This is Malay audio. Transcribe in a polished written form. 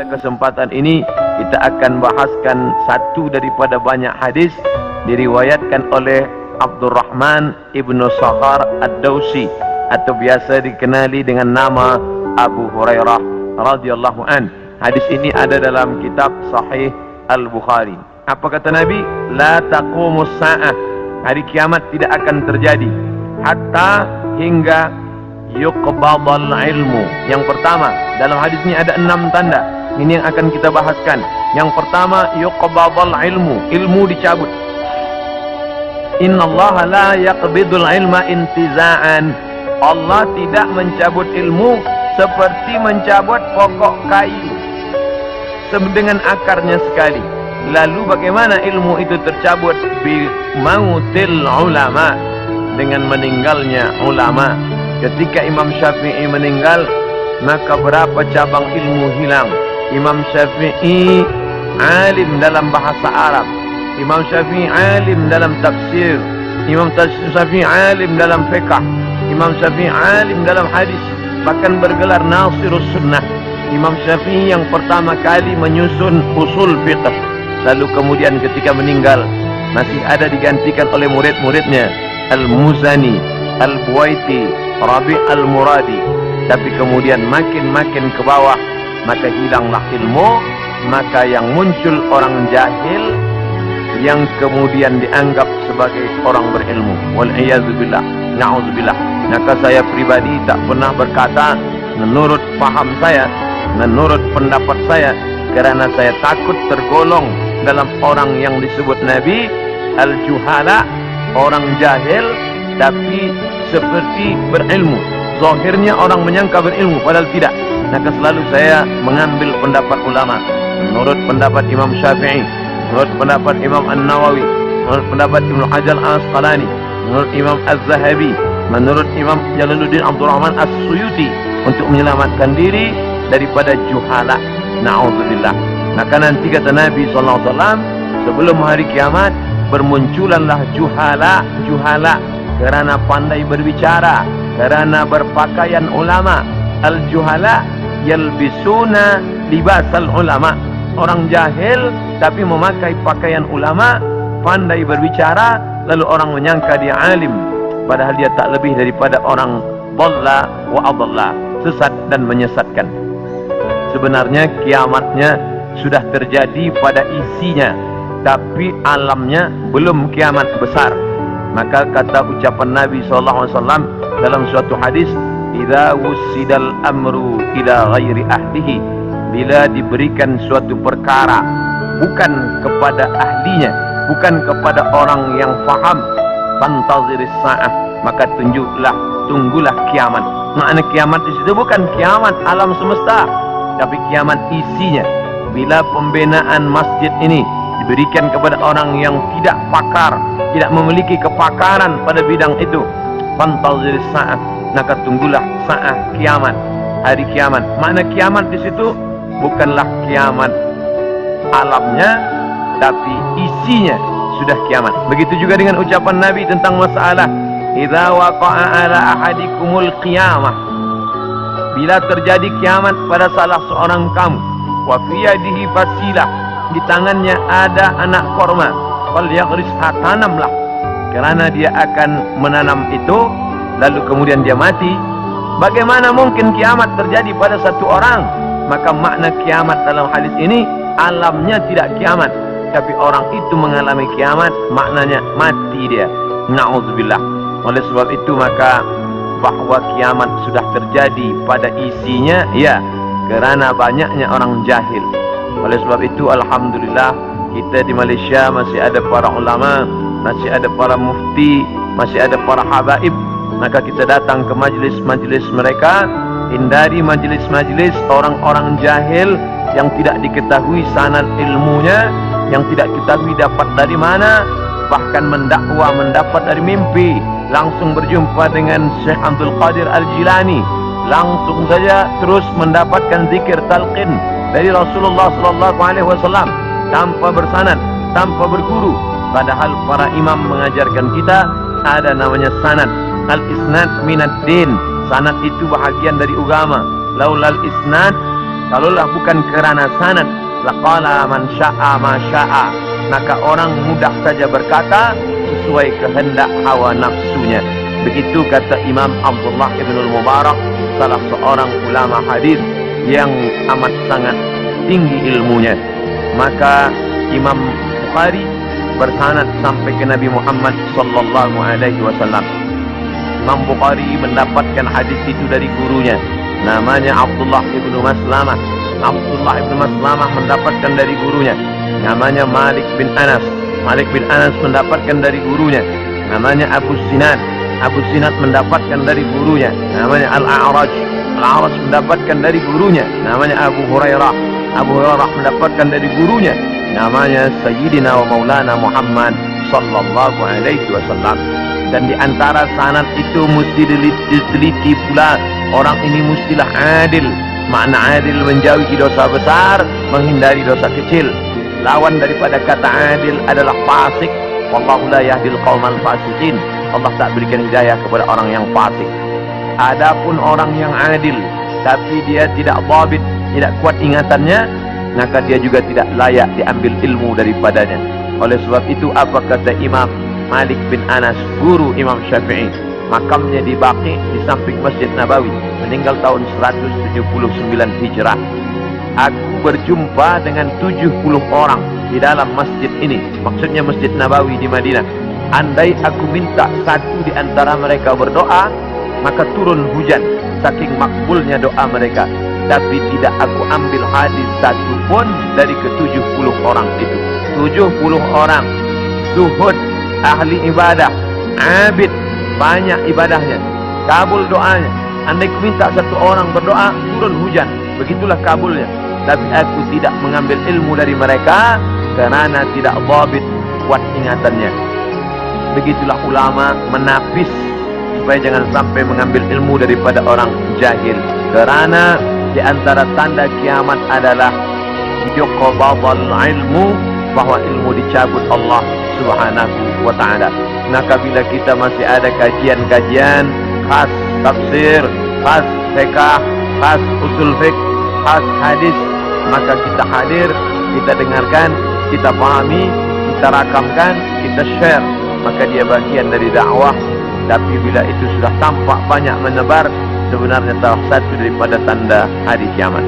pada kesempatan ini kita akan bahaskan satu daripada banyak hadis diriwayatkan oleh Abdurrahman ibnu Sakhar ad-Dawsi atau biasa dikenali dengan nama Abu Hurairah radhiyallahu an. Hadis ini ada dalam kitab Sahih Al-Bukhari. Apa kata Nabi? La taqumus sa'ah. Hari kiamat tidak akan terjadi hatta hingga yuqbadal ilmu. Yang pertama, dalam hadis ini ada 6 tanda. Ini yang akan kita bahaskan. Yang pertama, yuqbadal ilmu. Ilmu dicabut. Innallaha la yaqbidul ilma intiza'an. Allah tidak mencabut ilmu seperti mencabut pokok kayu dengan akarnya sekali. Lalu bagaimana ilmu itu tercabut? Bi mautil ulama, dengan meninggalnya ulama. Ketika Imam Syafi'i meninggal, maka berapa cabang ilmu hilang. Imam Syafi'i alim dalam bahasa Arab, Imam Syafi'i alim dalam tafsir, Imam Syafi'i alim dalam fiqh, Imam Syafi'i alim dalam hadis, bahkan bergelar Nasirus Sunnah. Imam Syafi'i yang pertama kali menyusun usul fiqh. Lalu kemudian ketika meninggal masih ada digantikan oleh murid-muridnya, Al-Muzani, Al-Buwaiti, Rabi' Al-Muradi. Tapi kemudian makin ke bawah, maka hilanglah ilmu. Maka yang muncul orang jahil yang kemudian dianggap sebagai orang berilmu. Wal'iyadzubillah, na'udzubillah. Maka saya pribadi tak pernah berkata menurut paham saya, menurut pendapat saya, kerana saya takut tergolong dalam orang yang disebut Nabi al-juhala, orang jahil tapi seperti berilmu. Zahirnya orang menyangka berilmu padahal tidak. Maka selalu saya mengambil pendapat ulama. Menurut pendapat Imam Syafi'i, menurut pendapat Imam An-Nawawi, menurut pendapat Ibnu Hajar Al-Asqalani, menurut Imam Az-Zahabi, menurut Imam Jalaluddin Abdul Rahman As-Suyuti, untuk menyelamatkan diri daripada juhala. Na'udzubillah. Maka nanti kata Nabi SAW, sebelum hari kiamat bermunculanlah juhala kerana pandai berbicara, kerana berpakaian ulama. Al-juhala yalbisuna libasal ulama. Orang jahil tapi memakai pakaian ulama, pandai berbicara, lalu orang menyangka dia alim, padahal dia tak lebih daripada orang dhalla wa adalla, sesat dan menyesatkan. Sebenarnya kiamatnya sudah terjadi pada isinya, tapi alamnya belum kiamat besar. Maka kata ucapan Nabi SAW dalam suatu hadis, idza wussidal amru ila ghairi ahlihi, bila diberikan suatu perkara bukan kepada ahlinya, bukan kepada orang yang faham, fantaziris sa'ah, maka tunggulah kiamat. Makna kiamat di situ bukan kiamat alam semesta, tapi kiamat isinya. Bila pembinaan masjid ini diberikan kepada orang yang tidak pakar, tidak memiliki kepakaran pada bidang itu, fantaziris sa'ah, maka tunggulah sa'ah, kiamat, hari kiamat. Makna kiamat di situ bukanlah kiamat alamnya, tapi isinya sudah kiamat. Begitu juga dengan ucapan Nabi tentang masalah idza waqa'a ala ahadikumul qiyamah, bila terjadi kiamat pada salah seorang kamu, wa fi yadihi fasilah, di tangannya ada anak korma, fal yaghrisha, tanamlah, kerana dia akan menanam itu, lalu kemudian dia mati. Bagaimana mungkin kiamat terjadi pada satu orang? Maka makna kiamat dalam hadis ini alamnya tidak kiamat, tapi orang itu mengalami kiamat, maknanya mati dia. Na'udzubillah. Oleh sebab itu maka bahwa kiamat sudah terjadi pada isinya, ya, kerana banyaknya orang jahil. Oleh sebab itu alhamdulillah kita di Malaysia masih ada para ulama, masih ada para mufti, masih ada para habaib. Maka kita datang ke majlis-majlis mereka, hindari majlis-majlis orang-orang jahil yang tidak diketahui sanad ilmunya, yang tidak diketahui dapat dari mana, bahkan mendakwa mendapat dari mimpi. Langsung berjumpa dengan Syekh Abdul Qadir Al-Jilani, langsung saja terus mendapatkan zikir talqin dari Rasulullah SAW tanpa bersanad, tanpa berguru. Padahal para imam mengajarkan kita ada namanya sanad. Al-isnad minad din, sanad itu bahagian dari agama. Laulal isnad Kalaulah bukan kerana sanad, laqala man syaa ma syaa, maka orang mudah saja berkata sesuai kehendak hawa nafsunya. Begitu kata Imam Abdullah ibn al-Mubarak, salah seorang ulama hadis yang amat sangat tinggi ilmunya. Maka Imam Bukhari bersanad sampai ke Nabi Muhammad sallallahu alaihi wasallam. Imam Bukhari mendapatkan hadis itu dari gurunya, namanya Abdullah ibn Maslamah. Abdullah ibn Maslamah mendapatkan dari gurunya, namanya Malik bin Anas. Malik bin Anas mendapatkan dari gurunya, namanya Abu Sinad. Abu Sinad mendapatkan dari gurunya, namanya Al-A'raj. Al-A'raj mendapatkan dari gurunya, namanya Abu Hurairah. Abu Hurairah mendapatkan dari gurunya, namanya Sayyidina wa Maulana Muhammad sallallahu alaihi wasallam. Dan di antara sanad itu mesti diteliti pula, orang ini mestilah adil. Makna adil menjauhi dosa besar, menghindari dosa kecil. Lawan daripada kata adil adalah fasik. Wallahu la yahdil qaumal fasiqin. Allah tak berikan hidayah kepada orang yang fasik. Adapun orang yang adil tapi dia tidak dhabit, tidak kuat ingatannya, maka dia juga tidak layak diambil ilmu daripadanya. Oleh sebab itu apa kata Imam Malik bin Anas, guru Imam Syafi'i? Makamnya di Baqi di samping Masjid Nabawi, meninggal tahun 179 Hijrah. Aku berjumpa dengan 70 orang di dalam masjid ini, maksudnya Masjid Nabawi di Madinah. Andai aku minta satu di antara mereka berdoa, maka turun hujan, saking makbulnya doa mereka. Tapi tidak aku ambil hadis satu pun dari ke-70 orang itu. 70 orang zuhud, ahli ibadah, abid, banyak ibadahnya, kabul doanya. Andai aku minta satu orang berdoa, turun hujan, begitulah kabulnya. Tapi aku tidak mengambil ilmu dari mereka kerana tidak dhabit, kuat ingatannya. Begitulah ulama menapis supaya jangan sampai mengambil ilmu daripada orang jahil. Kerana di antara tanda kiamat adalah yuqbadul ilmu, bahwa ilmu dicabut Allah Subhanahu wa ta'ala. Maka bila kita masih ada kajian-kajian khas tafsir, khas fiqh, khas usul fiqh, khas hadis, maka kita hadir, kita dengarkan, kita pahami, kita rakamkan, kita share, maka dia bagian dari dakwah. Tapi bila itu sudah tampak banyak menebar, sebenarnya salah satu daripada tanda hari kiamat.